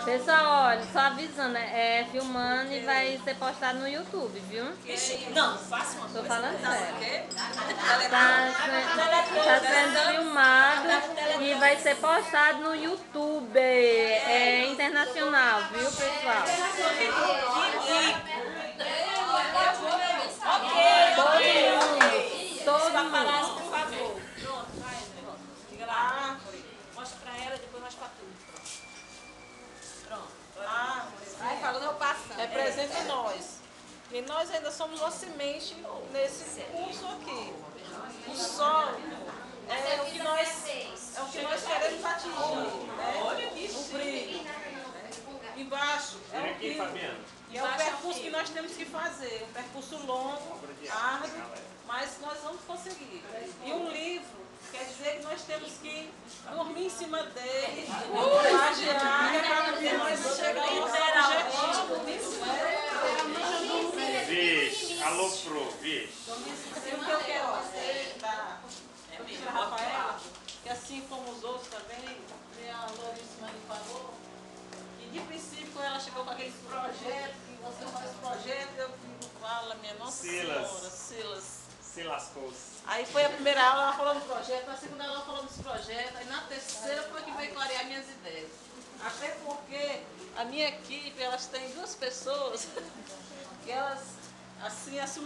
Pessoal, olha, só avisando, filmando e vai ser postado no YouTube, viu? Não, faça uma Tô coisa. falando sério. Tá Tá sendo filmado e vai ser postado no YouTube. É internacional, viu, pessoal? Todo mundo. Por favor. Pronto, vai, André. Diga lá. Mostra pra ela, depois mostra pra tu. Pronto. Vai falando, eu passando. Representa nós. E nós ainda somos uma semente nesse curso aqui. O sol é o que nós queremos atingir, né? O brilho. Embaixo é o brilho. E é o percurso que nós temos que fazer. Um percurso longo, árduo, mas nós vamos conseguir. E um livro quer dizer que nós temos que dormir em cima dele, plagiar, para nós chegar ao nosso objetivo. Vixe, alô pro, vixe. E o que eu quero fazer da professora Rafaela, que assim como os outros também, a Loríssima me falou, que de princípio quando ela chegou com aqueles projetos, que você faz projeto, eu digo, fala, minha Nossa Senhora, Silas. Se lascou-se. Aí foi a primeira aula, ela falou do projeto, na segunda aula ela falou desse projeto, aí na terceira foi que veio clarear minhas ideias. Até porque a minha equipe, elas têm duas pessoas que elas, assim,